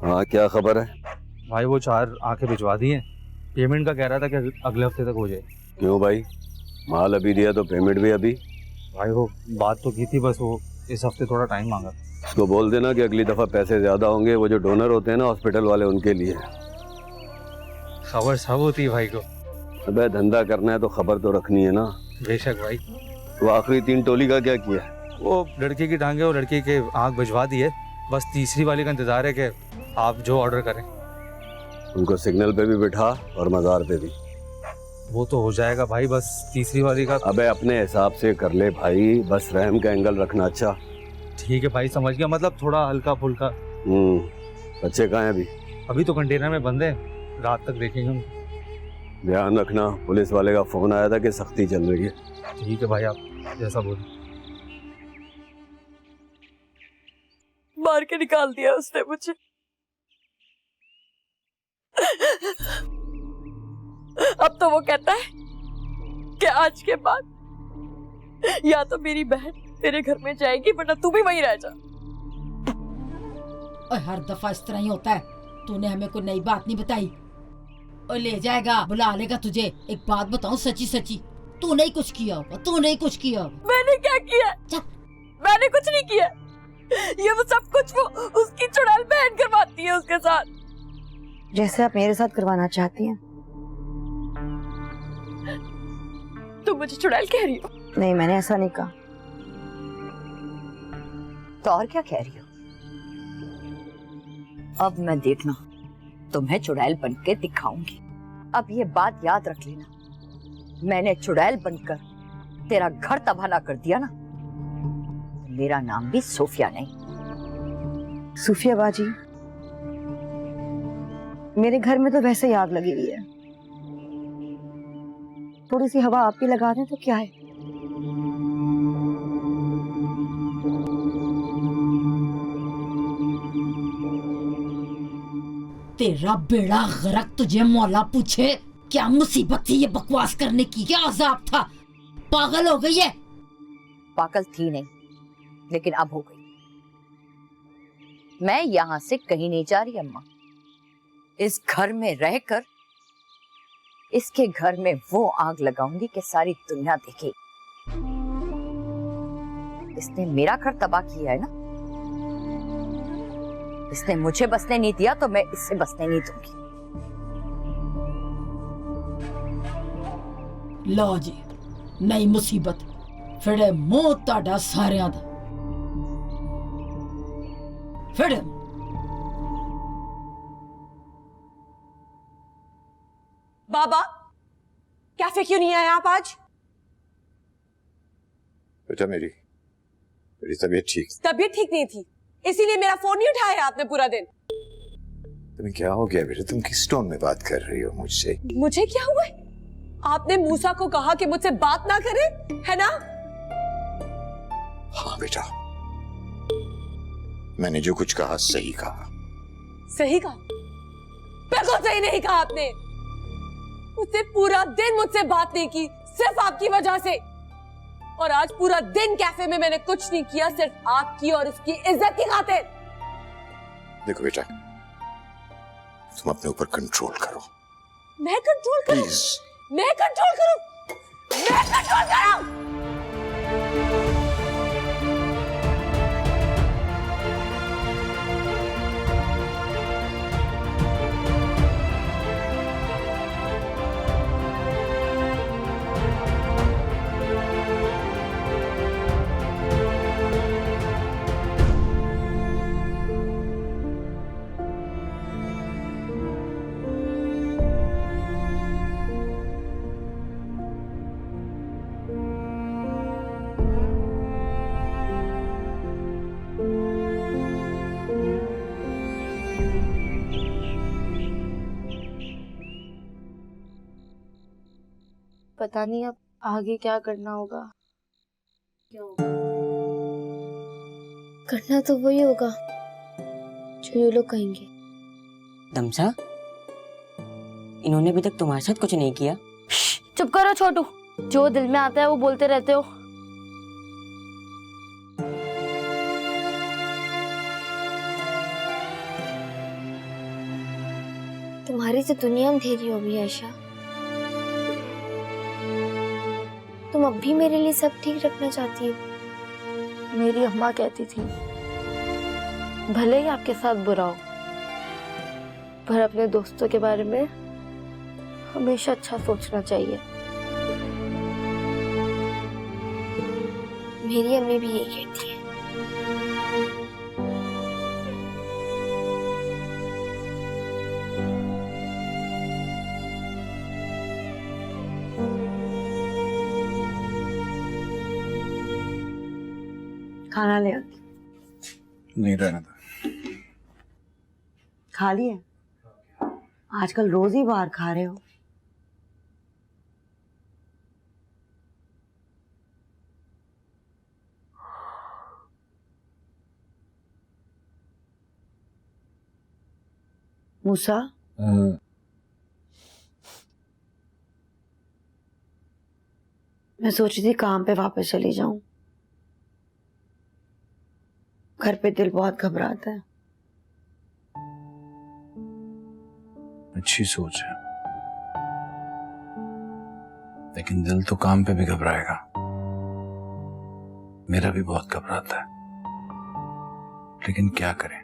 हाँ, क्या खबर है? भाई वो 4 आंखें भिजवा दी हैं। पेमेंट का कह रहा था कि अगले हफ्ते तक हो जाए। क्यों भाई, माल अभी दिया तो पेमेंट भी अभी? भाई वो बात तो की थी, बस वो इस हफ्ते थोड़ा टाइम मांगा। उसको बोल देना कि अगली दफा पैसे ज्यादा होंगे, वो जो डोनर होते हैं ना हॉस्पिटल वाले, उनके लिए। खबर सब होती है भाई को। अबे धंधा करना है तो खबर तो रखनी है ना। बेशक भाई। तो आखिरी 3 टोली का क्या किया? वो लड़की की टांगे और लड़की के आंख भिजवा दी है, बस तीसरी वाली का इंतजार है कि आप जो ऑर्डर करें। उनको सिग्नल पे भी बिठा और मजार पे भी। वो तो हो जाएगा भाई, बस तीसरी वाली का। अबे अपने हिसाब से कर ले भाई, बस रहम का एंगल रखना। अच्छा ठीक है भाई, समझ गया, मतलब थोड़ा हल्का फुल्का। बच्चे कहाँ हैं अभी? अभी तो कंटेनर में बंद है, रात तक देखेंगे हम। ध्यान रखना, पुलिस वाले का फोन आया था कि सख्ती चल रही है। ठीक है भाई, आप जैसा बोले। मार के निकाल दिया उसने मुझे। अब तो वो कहता है कि आज के बाद या तो मेरी बहन तेरे घर में जाएगी, वरना तू भी वहीं रह जा। और हर दफा इस तरह ही होता है। तूने हमें कोई नई बात नहीं बताई। और ले जाएगा, बुला लेगा तुझे। एक बात बताऊं सच्ची सच्ची, तूने ही कुछ किया होगा, तूने ही कुछ किया होगा। मैंने क्या किया? मैंने कुछ नहीं किया। ये वो सब कुछ वो उसकी चुड़ैल बहन करवाती है उसके साथ। जैसे आप मेरे साथ करवाना चाहती हैं। तुम मुझे चुड़ैल कह रही हो? नहीं, मैंने ऐसा नहीं कहा। तो और क्या कह रही हो? अब मैं देखना तुम्हें चुड़ैल बनके दिखाऊंगी। अब ये बात याद रख लेना, मैंने चुड़ैल बनकर तेरा घर तबाह ना कर दिया ना, मेरा नाम भी सूफिया नहीं। सूफिया बाजी, मेरे घर में तो वैसे ही आग लगी हुई है। थोड़ी सी हवा आप भी लगा दें तो क्या है। तेरा बेड़ा गर्क, तुझे मौला पूछे क्या मुसीबत थी ये बकवास करने की, क्या अजाब था? पागल हो गई है? पागल थी नहीं, लेकिन अब हो गई। मैं यहां से कहीं नहीं जा रही अम्मा। इस घर में रहकर इसके घर में वो आग लगाऊंगी कि सारी दुनिया देखे। इसने मेरा घर तबाह किया है ना, इसने मुझे बसने नहीं दिया तो मैं इससे बसने नहीं दूंगी। लो जी, नई मुसीबत फिर मुंह ताड़ा सारियां दा। फिर बाबा, कैफे क्यों नहीं आए आप आज? बेटा मेरी तबीयत ठीक। तबीयत ठीक नहीं थी, इसीलिए मेरा फोन नहीं उठाया आपने पूरा दिन। तुम्हें क्या हो गया बेटा? तुम किस टोन में बात कर रही हो मुझसे? मुझे क्या हुआ है? आपने मूसा को कहा कि मुझसे बात ना करे, है ना? हाँ बेटा, मैंने जो कुछ कहा सही कहा। सही कहा? बिल्कुल सही नहीं कहा आपने। उसने पूरा दिन मुझसे बात नहीं की, सिर्फ आपकी वजह से। और आज पूरा दिन कैफे में मैंने कुछ नहीं किया, सिर्फ आपकी और उसकी इज्जत की खातिर। देखो बेटा, तुम अपने ऊपर कंट्रोल करो। मैं कंट्रोल करूं? प्लीज। मैं कंट्रोल करूं? मैं कंट्रोल करूं? पता नहीं अब आगे क्या करना होगा। करना तो वही होगा जो ये लोग कहेंगे। दमसा, इन्होंने अभी तक तुम्हारे साथ कुछ नहीं किया। चुप करो छोटू, जो दिल में आता है वो बोलते रहते हो। से दुनिया अंधेरी हो गई आयशा। तुम अब भी मेरे लिए सब ठीक रखना चाहती हो। मेरी अम्मा कहती थी भले ही आपके साथ बुरा हो, पर अपने दोस्तों के बारे में हमेशा अच्छा सोचना चाहिए। मेरी अम्मी भी यही कहती है। खाना ले आती। नहीं रहना था। खा लिया? आजकल रोज ही बाहर खा रहे हो। मूसा, मैं सोच रही थी काम पे वापस चली जाऊं। घर पे दिल बहुत घबराता है। अच्छी सोच है, लेकिन दिल तो काम पे भी घबराएगा। मेरा भी बहुत घबराता है, लेकिन क्या करें,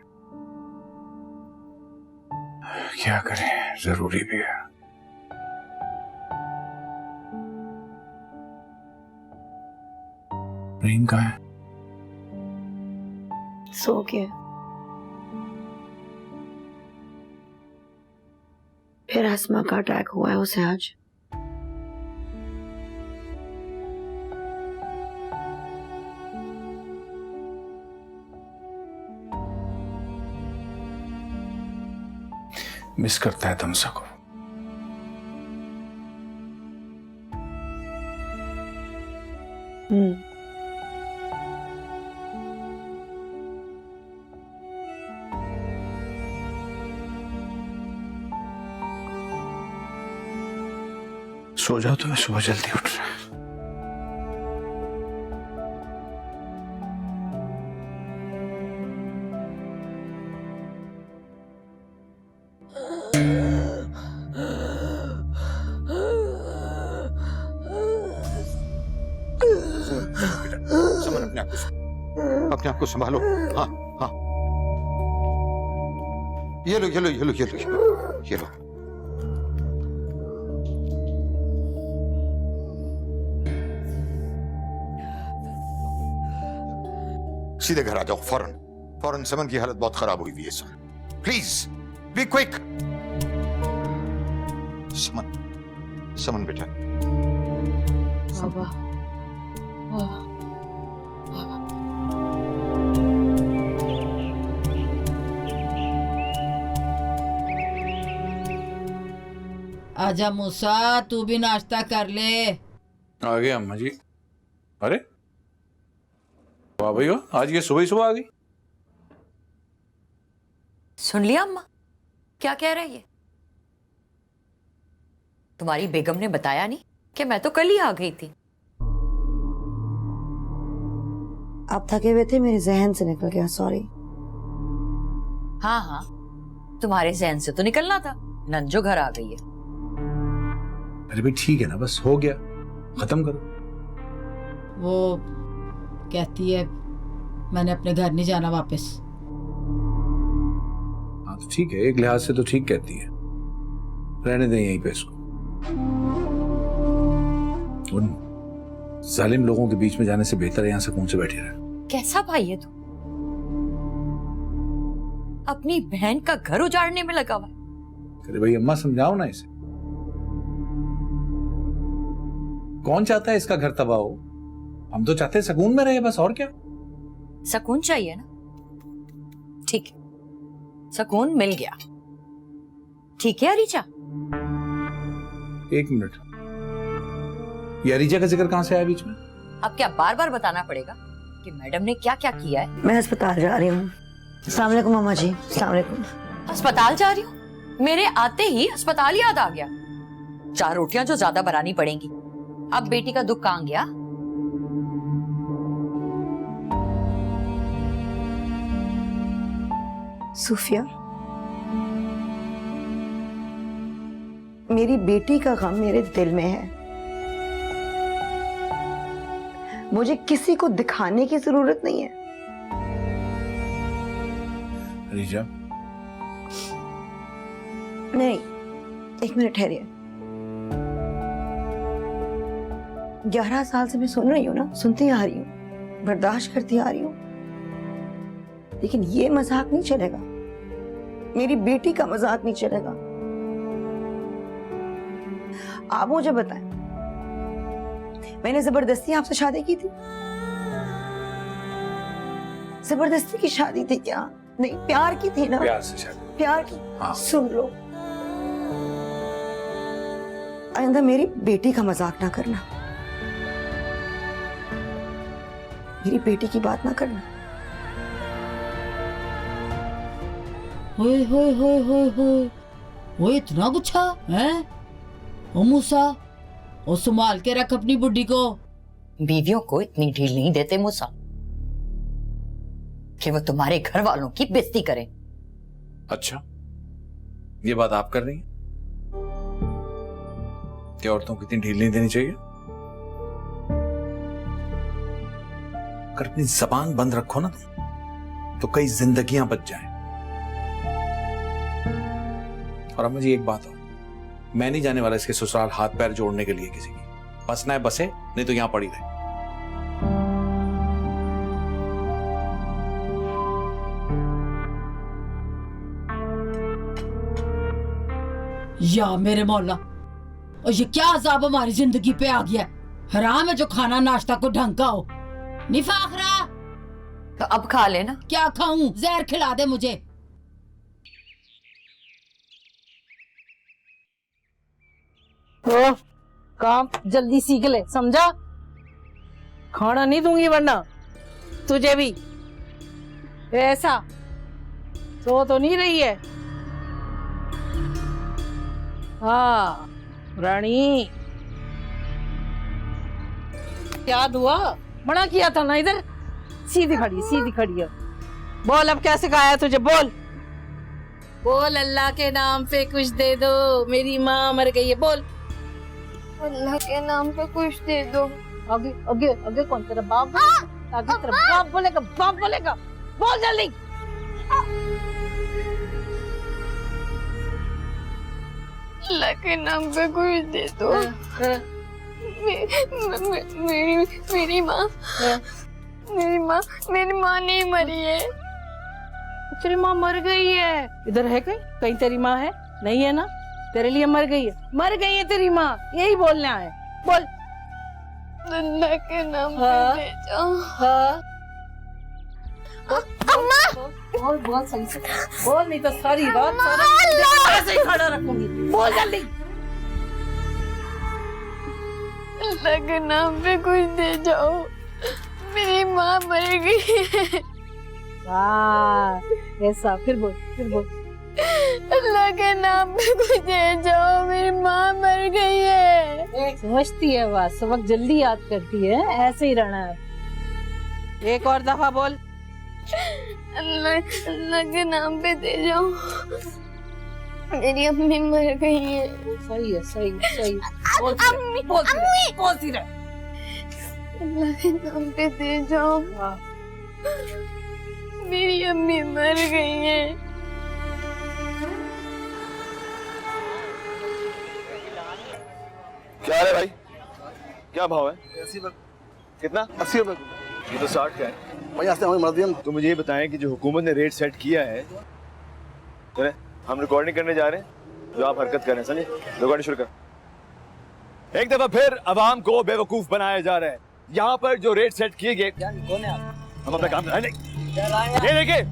क्या करें, जरूरी भी है। प्रेम कहाँ है? सो गया। फिर अस्थमा का अटैक हुआ है उसे आज। मिस करता है तमसा को। सो जाओ, तुम्हें सुबह जल्दी उठ रहा है। समन, अपने आप को संभालो। हाँ हाँ, ये लो ये लो ये लो ये लो ये लो। सीधे घर आ जाओ फौरन। फौरन, समन की हालत बहुत खराब हुई हुई है sir. Please be quick. Saman, Saman बेटा। बाबा, आजा मूसा, तू भी नाश्ता कर ले। आ गया अम्मा जी। अरे वाह भाई वाह, आज ये सुबह ही सुबह आ गई। सुन लिया अम्मा क्या कह रही है? तुम्हारी बेगम ने बताया नहीं कि मैं तो कल ही आ गई थी। आप थके हुए थे, मेरे जहन से निकल गया, सॉरी। हाँ हाँ, तुम्हारे जहन से तो निकलना था। नंजो घर आ गई है। अरे भाई ठीक है ना, बस हो गया, खत्म करो। वो कहती है मैंने अपने घर नहीं जाना वापस। हाँ तो ठीक है, एक लिहाज से तो ठीक कहती है, रहने दें यहीं पे इसको। उन जालिम लोगों के बीच में जाने से बेहतर है यहाँ सुकून से बैठे रहे। कैसा भाई है तू? अपनी बहन का घर उजाड़ने में लगा हुआ। अरे भाई अम्मा समझाओ ना इसे। कौन चाहता है इसका घर तबाह हो? हम तो चाहते हैं सुकून में रहे, बस, और क्या। सुकून चाहिए ना? ठीक है, सुकून मिल गया। ठीक है अरीजा? एक मिनट, ये अरीजा का जिक्र कहां से आया बीच में? अब क्या बार बार बताना पड़ेगा कि मैडम ने क्या क्या किया है? मैं अस्पताल जा रही हूँ। अस्सलाम वालेकुम मामा जी। अस्सलाम वालेकुम। अस्पताल जा रही हूँ? मेरे आते ही अस्पताल याद आ गया। 4 रोटियां जो ज्यादा बनानी पड़ेंगी। अब बेटी का दुख कहां गया? सूफिया, मेरी बेटी का गम मेरे दिल में है। मुझे किसी को दिखाने की जरूरत नहीं है। रिजा, नहीं, एक मिनट ठहरिए। 11 साल से मैं सुन रही हूँ ना, सुनती आ रही हूँ, बर्दाश्त करती आ रही हूँ, लेकिन ये मजाक नहीं चलेगा। मेरी बेटी का मजाक नहीं चलेगा। आप मुझे बताएं, मैंने जबरदस्ती आपसे शादी की थी? जबरदस्ती की शादी थी क्या? नहीं, प्यार की थी ना? प्यार से शादी। प्यार की। हाँ। सुन लो, आइंदा मेरी बेटी का मजाक ना करना, मेरी बेटी की बात ना करना। होए होए होए होए होए, वो इतना गुच्छा है? ओ मूसा, ओ संभाल के रख अपनी बुड्ढी को। बीवियों को इतनी ढील नहीं देते मूसा कि वो तुम्हारे घर वालों की बेइज्जती करें। अच्छा, ये बात आप कर रही हैं कि औरतों को इतनी ढील नहीं देनी चाहिए? अगर अपनी जबान बंद रखो ना तो कई जिंदगियां बच जाएं। और अब मुझे एक बात हो, मैं नहीं जाने वाला इसके ससुराल हाथ पैर जोड़ने के लिए किसी की। बसना है बसे, नहीं तो यहां पड़ी रहे। या मेरे मौला, और ये क्या अजाब हमारी जिंदगी पे आ गया है? हराम है जो खाना नाश्ता को ढंग का हो। निफाखरा, तो अब खा लेना। क्या खाऊं? जहर खिला दे मुझे। ओ, काम जल्दी सीख ले, समझा? खाना नहीं दूंगी वरना तुझे भी। ऐसा सो तो नहीं रही है? हाँ रानी, क्या दुआ मना किया था ना? इधर सीधी खड़ी, सीधी खड़ी है। बोल अब क्या सिखाया तुझे? बोल बोल, अल्लाह के नाम पे कुछ दे दो, मेरी माँ मर गई है। बोल, अल्लाह के नाम पे कुछ दे दो। आगे आगे आगे कौन? तेरा बाप? आगे तेरा बाप बोलेगा, बाप बोलेगा। बोल जल्दी। अल्लाह के नाम पे कुछ दे दो। मेरी माँ नहीं मरी है। तेरी माँ मर गई है? इधर है कहीं? कहीं तेरी माँ है? नहीं है ना? तेरे लिए मर गई है? मर गई है तेरी माँ, यही बोलना है। बोल, अल्लाह के नाम पे दे जाओ। हाँ बोल, बोल सही से बोल, नहीं तो सारी रात सारा ऐसे ही खड़ा रखूंगी। बोल जल्दी। अल्लाह के नाम पे कुछ दे जाओ, मेरी माँ मर गई है। ऐसा फिर बोल, फिर बोल। अल्लाह के नाम पे कुछ दे जाओ, मेरी माँ मर गई है। समझती है बात, सबक जल्दी याद करती है, ऐसे ही रहना है। एक और दफा बोल। अल्लाह के नाम पे दे जाओ, मेरी अम्मी मर गई है। सही है, सही सही। बोलती रहे। अल्लाह के नाम पे दे जाओ, मेरी अम्मी मर गई है। क्या है भाई? क्या भाव है? 80 रुपए। कितना? 80 रुपए। ये तो 60 का है भाई। आस्ते हमें मर्दियम, तो मुझे ये बताएं कि जो हुकूमत ने रेट सेट किया है, चले हम रिकॉर्डिंग करने जा रहे हैं, जो आप हरकत कर रहे हैं, समझे? रिकॉर्डिंग शुरू कर। एक दफा फिर अवाम को बेवकूफ बनाया जा रहा है। यहाँ पर जो रेट सेट किए गए, कौन है आप? हम अपना काम कर रहे हैं। ये देखिए,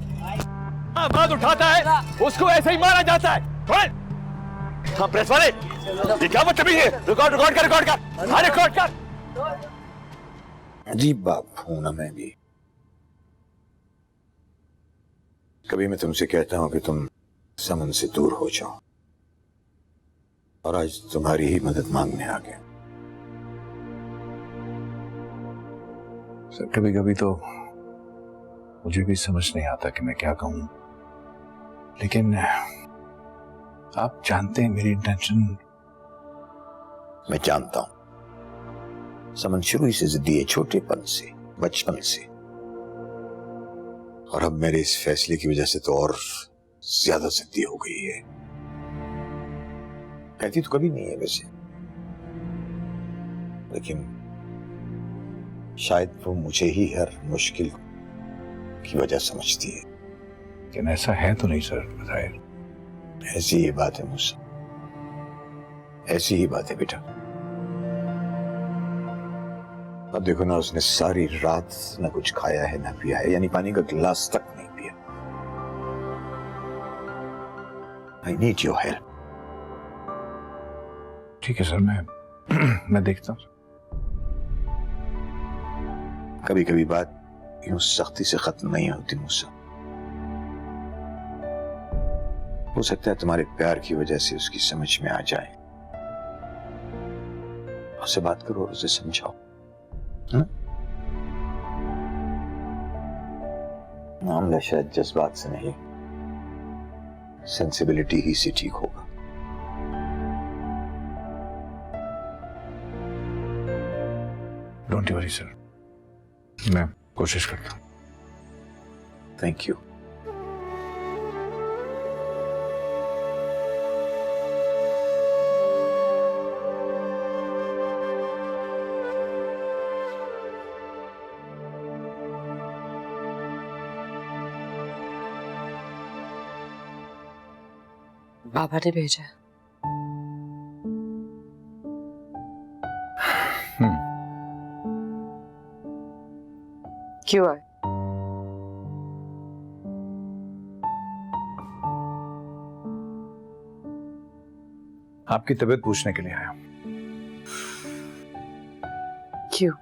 बात उठाता है उसको ऐसे ही मारा जाता है। हाँ प्रेस वाले, ये क्या बदतमीजी है? रिकॉर्ड कर। हाँ रिकॉर्ड कर। अजीब बात हूं ना मैं भी। कभी मैं तुमसे कहता हूं कि तुम समन से दूर हो जाओ, और आज तुम्हारी ही मदद मांगने आ गया। सर कभी कभी तो मुझे भी समझ नहीं आता कि मैं क्या कहूं, लेकिन आप जानते हैं मेरी इंटेंशन मैं जानता हूं समन शुरू से जिद्दी है, छोटेपन से, बचपन से, और अब मेरे इस फैसले की वजह से तो और ज्यादा जिद्दी हो गई है। कहती तो कभी नहीं है वैसे, लेकिन शायद वो मुझे ही हर मुश्किल की वजह समझती है। लेकिन ऐसा है तो नहीं सर, बताए। ऐसी ही बात है मुझसे, ऐसी ही बात है बेटा। अब देखो ना, उसने सारी रात ना कुछ खाया है ना पिया है, यानी पानी का गिलास तक नहीं पिया। I need your help. ठीक है सर, मैं देखता हूँ। कभी कभी बात यूं सख्ती से खत्म नहीं होती मूसा। हो सकता है तुम्हारे प्यार की वजह से उसकी समझ में आ जाए। उससे बात करो और उसे समझाओ। मामला शायद जज्बात से नहीं, सेंसिबिलिटी ही से ठीक होगा। डोंट वरी सर, मैं कोशिश करता हूँ। Thank you. बाबा ने भेजा है। क्यों आए? आपकी तबीयत पूछने के लिए आया। क्यों?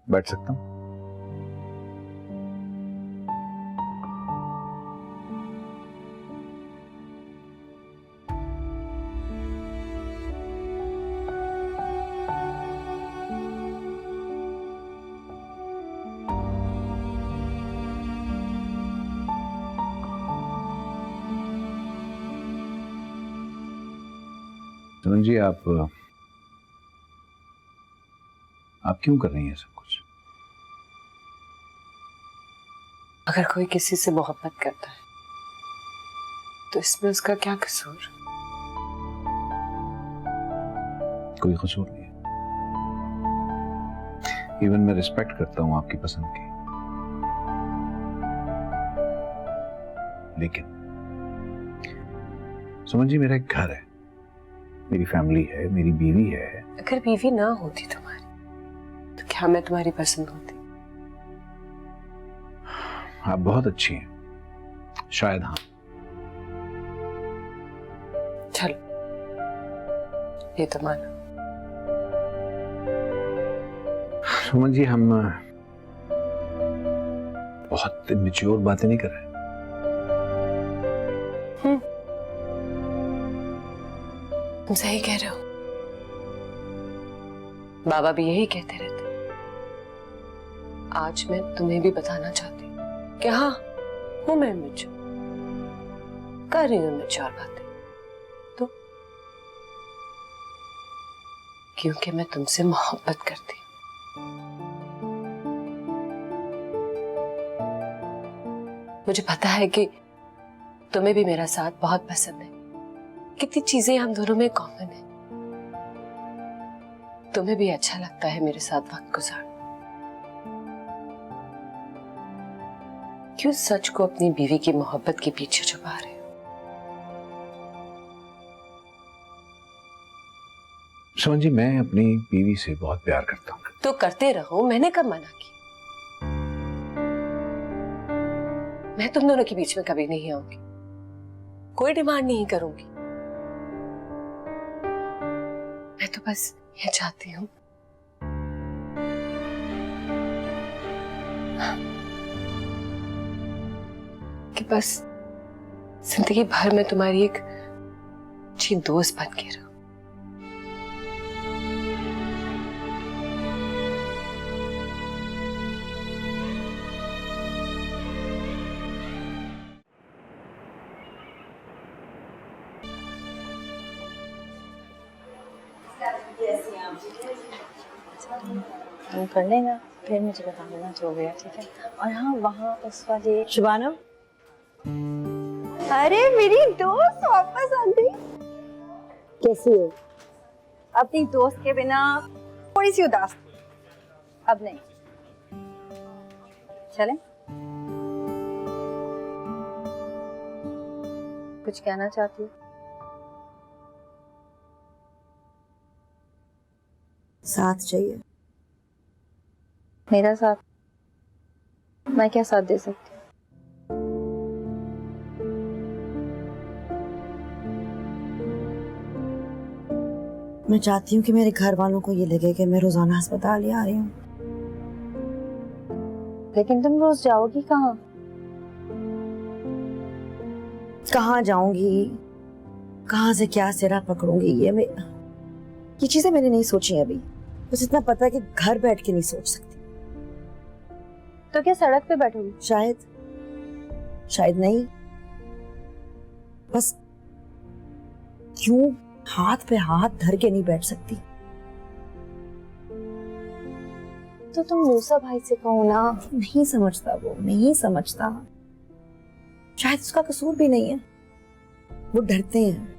बैठ सकता हूँ? सुमन जी, आप क्यों कर रही हैं सब कुछ? अगर कोई किसी से मोहब्बत करता है तो इसमें उसका क्या कसूर? कोई कसूर नहीं है। इवन मैं रिस्पेक्ट करता हूं आपकी पसंद की, लेकिन सुमन जी, मेरा एक घर है, मेरी फैमिली है, मेरी बीवी है। अगर बीवी ना होती तुम्हारी तो क्या मैं तुम्हारी पसंद होती? आप बहुत अच्छी हैं, शायद। हाँ, चलो ये तो माना। सुमन जी, हम बहुत मैच्योर बातें नहीं कर रहे। तुम सही कह रहे हो। बाबा भी यही कहते रहते। आज मैं तुम्हें भी बताना चाहती हूँ कि हाँ, हूं मैं मैच्योर, कर रही हूँ मैच्योर बातें, तो क्योंकि मैं तुमसे मोहब्बत करती हूँ। मुझे पता है कि तुम्हें भी मेरा साथ बहुत पसंद है। कितनी चीजें हम दोनों में कॉमन है। तुम्हें भी अच्छा लगता है मेरे साथ वक्त गुजारना। क्यों सच को अपनी बीवी की मोहब्बत के पीछे छुपा रहे हो? सुमन जी, मैं अपनी बीवी से बहुत प्यार करता हूँ। तो करते रहो, मैंने कब मना किया? मैं तुम दोनों के बीच में कभी नहीं आऊंगी, कोई डिमांड नहीं करूंगी। मैं तो बस ये चाहती हूँ कि बस जिंदगी भर में तुम्हारी एक अच्छी दोस्त बन के रहूं। वो कर लेना, फिर मुझे बता देना जो गया, ठीक है? और हाँ, वहाँ उस वाले शुभाना, अरे मेरी दोस्त वापस आ गई। कैसी हो? अपनी दोस्त के बिना थोड़ी सी उदास। अब नहीं, चलें? कुछ कहना चाहती हो? साथ चाहिए। मेरा साथ? मैं क्या साथ दे सकती हूँ? मैं चाहती हूँ कि मेरे घर वालों को ये लगे कि मैं रोजाना अस्पताल ही आ रही हूँ। लेकिन तुम रोज जाओगी कहाँ? कहाँ जाऊंगी, कहाँ से क्या सिरा पकड़ूंगी, ये चीजें मैंने नहीं सोची अभी। बस इतना पता है कि घर बैठ के नहीं सोच सकती। तो क्या सड़क पे बैठोगी? शायद नहीं। बस क्यों हाथ पे हाथ धर के नहीं बैठ सकती? तो तुम मूसा भाई से कहो ना। नहीं समझता, वो नहीं समझता। शायद उसका कसूर भी नहीं है। वो डरते हैं,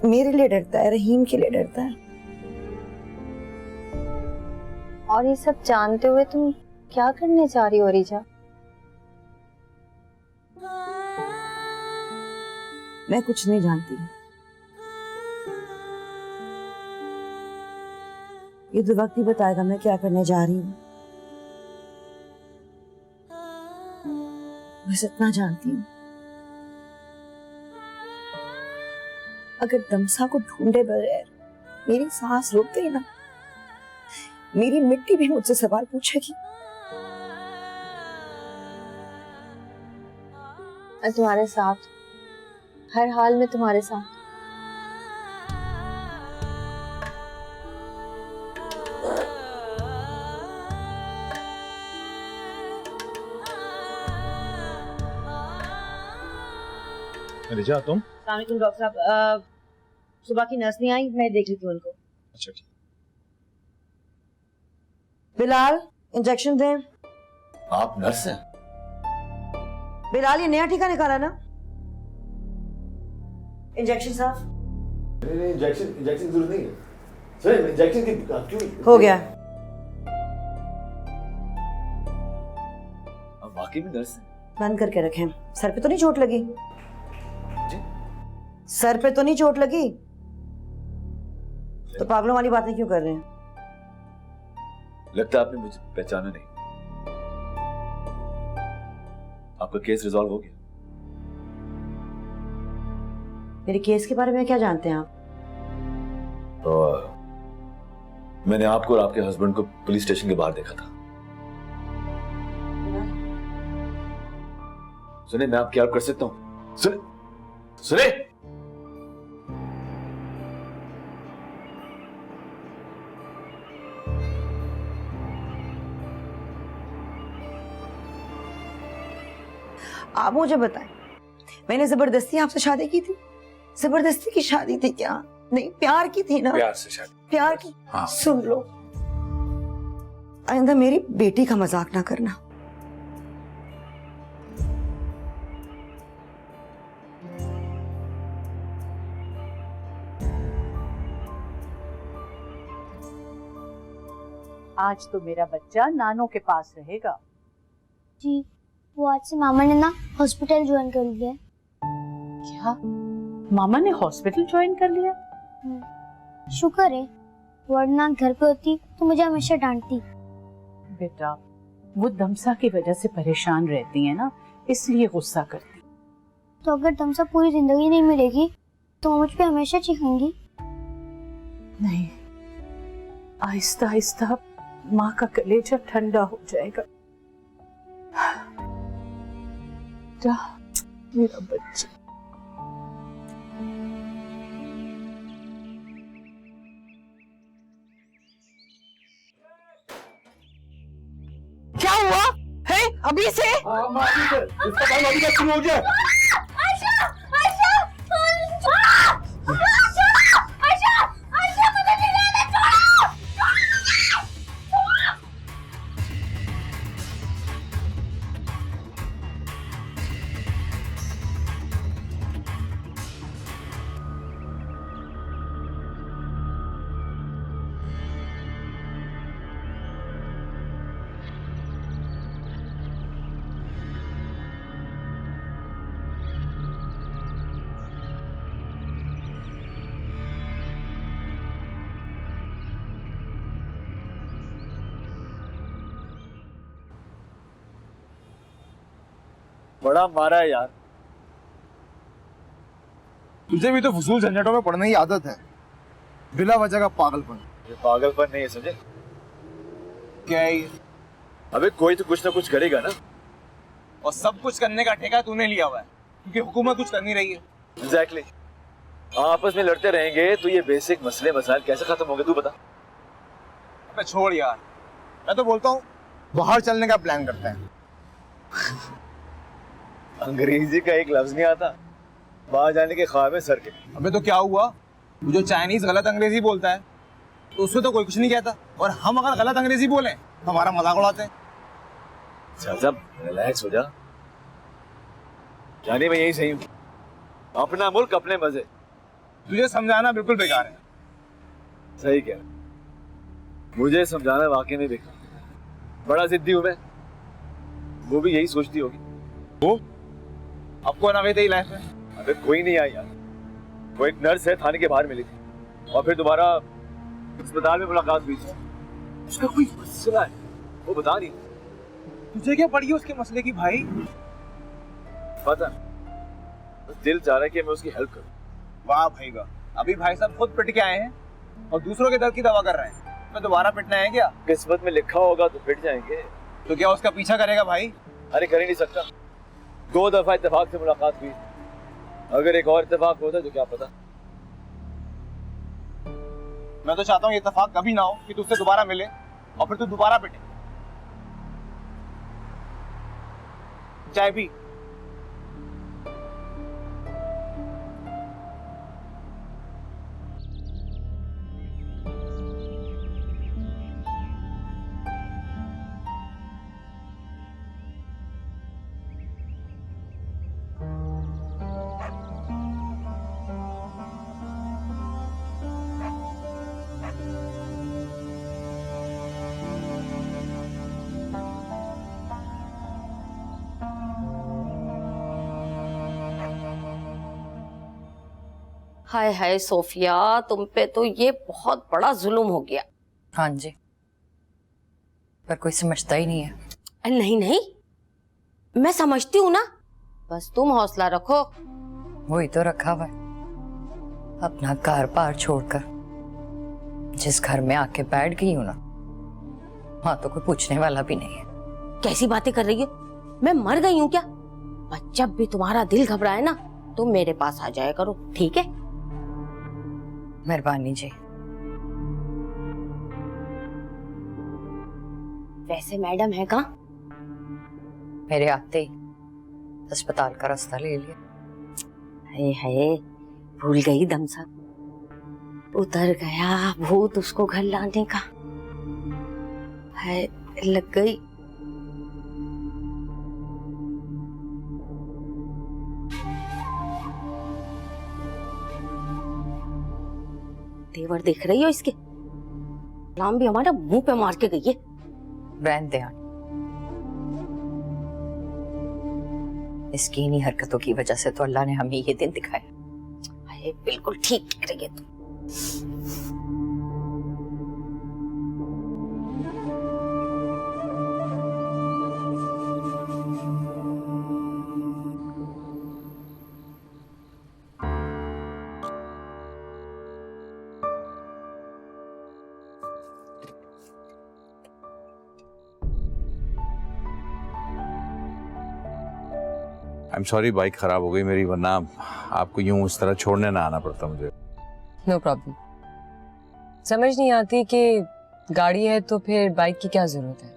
मेरे लिए डरता है, रहीम के लिए डरता है। और ये सब जानते हुए तुम क्या करने जा रही हो रिजा? मैं कुछ नहीं जानती। ये तो वक्त ही बताएगा मैं क्या करने जा रही हूँ। बस इतना जानती हूँ, अगर दमसा को ढूंढे बगैर मेरी सांस रुक गई ना, मेरी मिट्टी भी मुझसे सवाल पूछेगी। मैं तुम्हारे साथ, हर हाल में तुम्हारे साथ। रिजा तुम? अस्सलाम डॉक्टर साहब, सुबह की नर्स नहीं आई, मैं देख लेती हूँ उनको। अच्छा ठीक। बिलाल इंजेक्शन दें। आप नर्स हैं? बिलाल ये नया टीका निकाला ना? इंजेक्शन साहब। नहीं इंजेक्शन की जरूरत नहीं है सर। इंजेक्शन की क्यों? हो गया। आप वाकई में नर्स हैं? बंद करके रखें। सर पे तो नहीं चोट लगी? जी? सर पे तो नहीं चोट लगी? तो पागलों वाली बातें क्यों कर रहे हैं? लगता है आपने मुझे पहचाना नहीं। आपका केस रिजॉल्व हो गया। मेरे केस के बारे में क्या जानते हैं आप? तो मैंने आपको और आपके हस्बैंड को पुलिस स्टेशन के बाहर देखा था। सुने, मैं आपकी हेल्प कर सकता हूं। सुने आप मुझे बताएं, मैंने जबरदस्ती आपसे शादी की थी? जबरदस्ती की शादी थी क्या? नहीं, प्यार की थी ना? प्यार से शादी। प्यार की। हाँ। सुन लो, आइंदा मेरी बेटी का मजाक ना करना। आज तो मेरा बच्चा नानों के पास रहेगा। जी, वो आज से मामा ने ना हॉस्पिटल ज्वाइन कर लिया है। क्या? मामा ने हॉस्पिटल ज्वाइन कर लिया? शुक्र है, वरना घर पे होती तो मुझे हमेशा डांटती। बेटा, वो दमसा की वजह से परेशान रहती है ना, इसलिए गुस्सा करती। तो अगर दमसा पूरी जिंदगी नहीं मिलेगी तो वो मुझ पे हमेशा चिढ़ेंगी। नहीं, आहिस्ता आहिस्ता माँ का कलेजा ठंडा हो जाएगा। जा, मेरा बच्चा। क्या हुआ है अभी से? शुरू हो गया। बड़ा मारा है यार। तुझे भी तो फजूल झंझटों में पड़ने की आदत है, बिला वजह का पागलपन। ये पागलपन नहीं है समझे? क्या है ये? अबे कोई तो कुछ ना कुछ करेगा ना। और सब कुछ करने का ठेका तूने लिया हुआ है, क्योंकि हुकूमत कुछ कर नहीं रही है। एग्जैक्टली। आपस में लड़ते रहेंगे तो ये बेसिक मसले मसाइल कैसे खत्म होंगे तू बता। अबे छोड़ यार, मैं तो बोलता हूँ बाहर चलने का प्लान करते हैं। अंग्रेजी का एक लफ्ज नहीं आता, बाहर जाने के ख्वाब है सर के। अबे तो क्या हुआ, वो जो चाइनीज गलत अंग्रेजी बोलता है तो उससे तो कोई कुछ नहीं कहता, और हम अगर गलत अंग्रेजी बोलें हमारा मजाक उड़ाते हैं। साहब रिलैक्स हो जा, जाने में यही सही हूँ। अपना मुल्क अपने मजे। तुझे समझाना बिल्कुल बेकार है। सही कह रहा, मुझे समझाना वाकई में बेकार। बड़ा जिद्दी हूँ मैं, वो भी यही सोचती होगी। वो आपको ना तेरी लाइफ में? अबे कोई नहीं आया यार, वो एक नर्स है थाने के बाहर मिली थी और फिर दोबारा अस्पताल में मुलाकात हुई थी। उसका कोई मसला है वो बता नहीं। तुझे क्या पड़ी है उसके मसले की भाई? पता बस दिल चाह रहा है कि मैं उसकी हेल्प करूं। वाह भाई वाह, अभी भाई साहब खुद पिट के आए हैं और दूसरों के दर्द की दवा कर रहे हैं। मैं दोबारा पिटना है क्या? किस्मत में लिखा होगा तो पिट जाएंगे। तो क्या उसका पीछा करेगा भाई? अरे कर ही नहीं सकता, 2 दफा इत्तेफाक से मुलाकात हुई, अगर एक और इत्तेफाक होता तो क्या पता। मैं तो चाहता हूँ ये इत्तेफाक कभी ना हो कि तुझसे दोबारा मिले और फिर तू दोबारा पिटे। चाय पी। हाय हाय सोफिया, तुम पे तो ये बहुत बड़ा जुल्म हो गया। हाँ जी, पर कोई समझता ही नहीं है। नहीं नहीं, मैं समझती हूँ ना, बस तुम हौसला रखो। वही तो रखा हुआ है, अपना घर बार छोड़कर जिस घर में आके बैठ गई हूँ ना, वहां तो कोई पूछने वाला भी नहीं है। कैसी बातें कर रही हो? मैं मर गई हूँ क्या? बस जब भी तुम्हारा दिल घबराए ना, तुम मेरे पास आ जाया करो, ठीक है? मेहरबानी जी। वैसे मैडम है कहाँ? मेरे आते ही अस्पताल का रास्ता ले लिया। हाय हाय, भूल गई दमसा, उतर गया भूत उसको घर लाने का। है लग गई। तेवर देख रही हो इसके? नाम भी हमारा मुंह पे मार के गई है। रहने दे, इसकी इन्हीं हरकतों की वजह से तो अल्लाह ने हमें ये दिन दिखाया। अरे बिल्कुल ठीक कह रही है तू। आई एम सॉरी, बाइक खराब हो गई मेरी, वरना आपको यूं उस तरह छोड़ने ना आना पड़ता मुझे। No problem. समझ नहीं आती कि गाड़ी है तो फिर बाइक की क्या जरूरत है।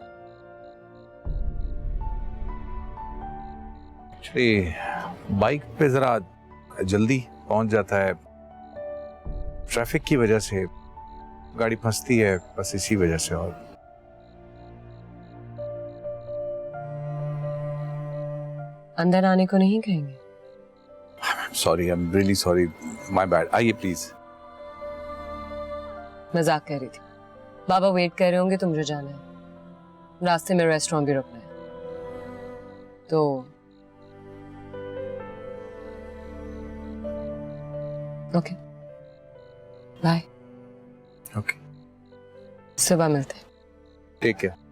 एक्चुअली बाइक पे जरा जल्दी पहुंच जाता है, ट्रैफिक की वजह से गाड़ी फंसती है, बस इसी वजह से। और अंदर आने को नहीं कहेंगे? Sorry, I am really sorry, my bad. आइए प्लीज। मजाक कर रही थी। बाबा वेट कर रहे होंगे तो मुझे जाना है, रास्ते में रेस्टोरेंट भी रुकना है, तो ओके बाय। ओके, सुबह मिलते हैं। Take care.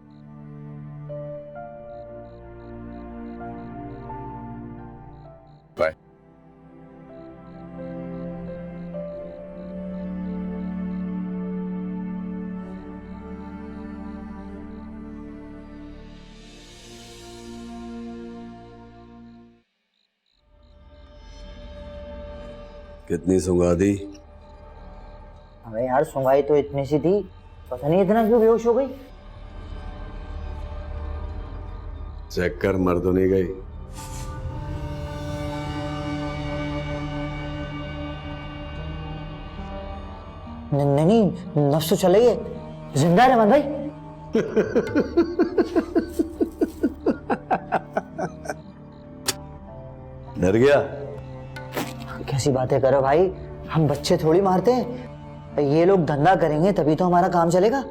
कितनी सुंगा दी? अबे यार सुंगाई तो इतनी सी थी, पता नहीं इतना क्यों बेहोश हो गई। चेक कर, मर तो नहीं गई? नहीं, नफ्स तो चले गए, जिंदा है रहमान भाई। डर गया? कैसी बातें करो भाई, हम बच्चे थोड़ी मारते हैं। ये लोग धंधा करेंगे तभी तो हमारा काम चलेगा।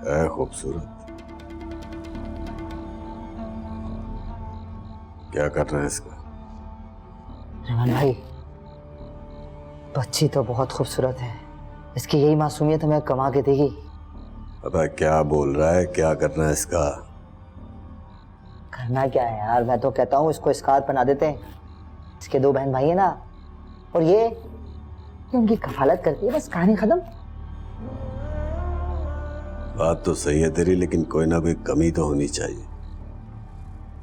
है खूबसूरत। क्या करना है इसका? रहमान भाई, बच्ची तो बहुत खूबसूरत है, इसकी यही मासूमियत हमें कमा के देगी। अबे क्या बोल रहा है? क्या करना है इसका? करना क्या है यार, मैं तो कहता हूँ इसको स्कार बना देते हैं। इसके 2 बहन भाई है ना, और ये उनकी कफालत करती है, बस कहानी खत्म। बात तो सही है तेरी, लेकिन कोई ना कोई कमी तो होनी चाहिए।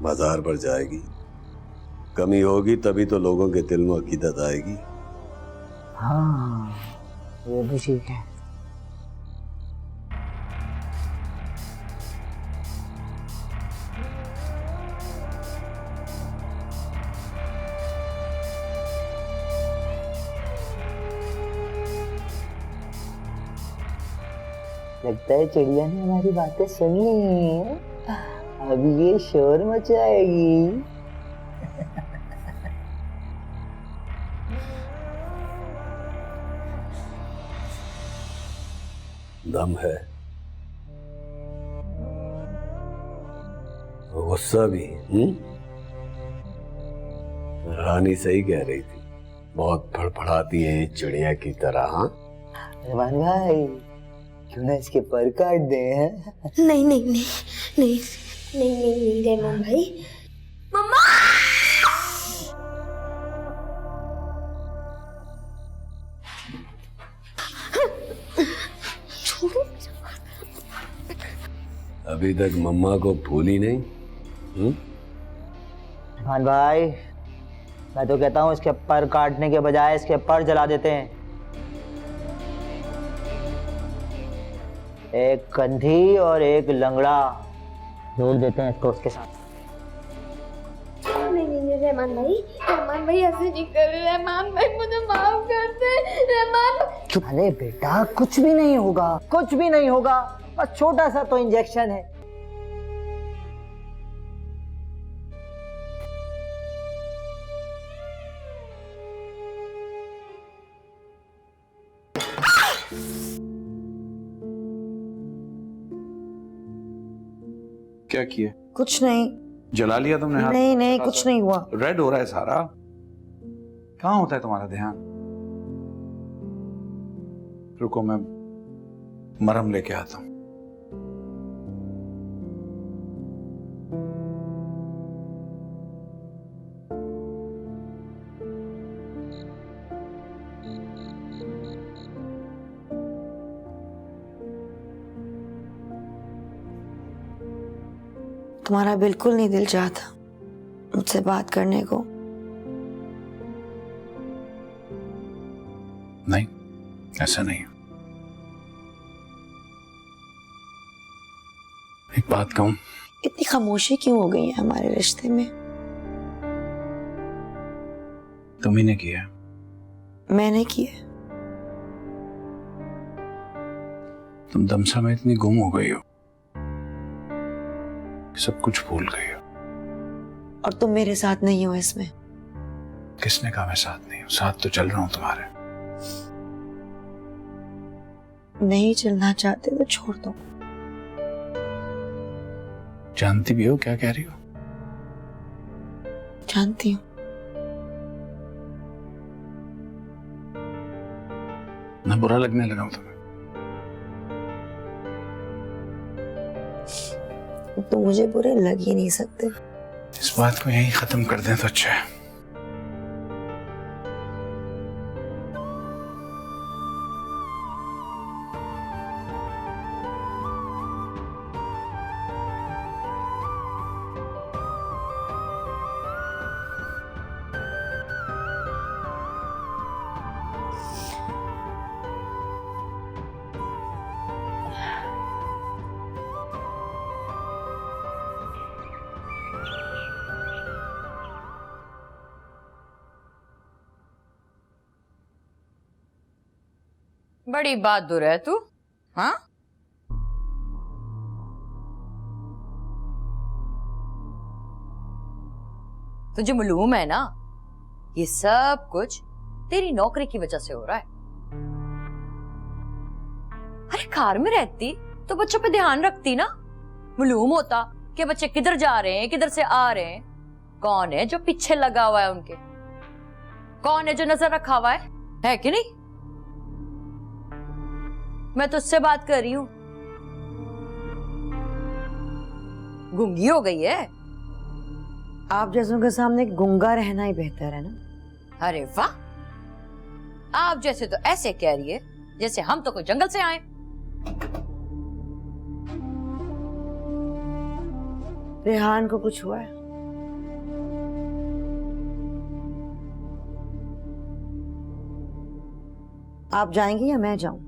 बाजार पर जाएगी, कमी होगी तभी तो लोगों के दिल में अकीदत आएगी। हाँ ये भी ठीक है। लगता है चिड़िया ने हमारी बातें सुनी, अब ये शोर मचाएगी। दम है, गुस्सा भी। रानी सही कह रही थी, बहुत फड़फड़ाती है चिड़िया की तरह। हाँ रहमान भाई, क्यों ना इसके पर काट दे हैं? नहीं नहीं नहीं नहीं नहीं नहीं नहीं रहमान भाई। मम्मा! अभी तक मम्मा को भूली नहीं? रहमान भाई, मैं तो कहता हूँ इसके पर काटने के बजाय इसके पर जला देते हैं। एक कंधी और एक लंगड़ा जोड़ देते हैं इसको उसके साथ। नहीं नहीं रहमान भाई ऐसे नहीं कर रहे। रहमान भाई मुझे माफ कर दे। रहमान चुप। अरे बेटा कुछ भी नहीं होगा, कुछ भी नहीं होगा, बस छोटा सा तो इंजेक्शन है। क्या किया? कुछ नहीं। जला लिया तुमने हाथ? नहीं नहीं कुछ नहीं हुआ। रेड हो रहा है सारा। कहाँ होता है तुम्हारा ध्यान? रुको मैं मरहम लेके आता हूं। तुम्हारा बिल्कुल नहीं दिल चाहता मुझसे बात करने को। नहीं, ऐसा नहीं। एक बात कहूं? इतनी खामोशी क्यों हो गई है हमारे रिश्ते में? तुम्ही ने किया। मैंने किया। तुम दमसा में इतनी गुम हो गई हो, सब कुछ भूल गई हो। और तुम मेरे साथ नहीं हो इसमें। किसने कहा मैं साथ नहीं हूं? साथ तो चल रहा हूं तुम्हारे। नहीं चलना चाहते तो छोड़ दो। जानती भी हो क्या कह रही हो? जानती हूँ। ना बुरा लगने लगा हूं तुम्हें? तो मुझे बुरे लग ही नहीं सकते। इस बात को यहीं खत्म कर दें तो अच्छा है। बड़ी बहादुर है तू, हाँ? तुझे मालूम है ना, ये सब कुछ तेरी नौकरी की वजह से हो रहा है। अरे कार में रहती तो बच्चों पे ध्यान रखती ना, मालूम होता कि बच्चे किधर जा रहे हैं, किधर से आ रहे हैं, कौन है जो पीछे लगा हुआ है उनके, कौन है जो नजर रखा हुआ है कि नहीं? मैं तुझसे बात कर रही हूं। गूंगी हो गई है। आप जैसों के सामने गूंगा रहना ही बेहतर है ना। अरे वाह, आप जैसे तो ऐसे कह रही है जैसे हम तो कोई जंगल से आए। रेहान को कुछ हुआ है? आप जाएंगे या मैं जाऊं?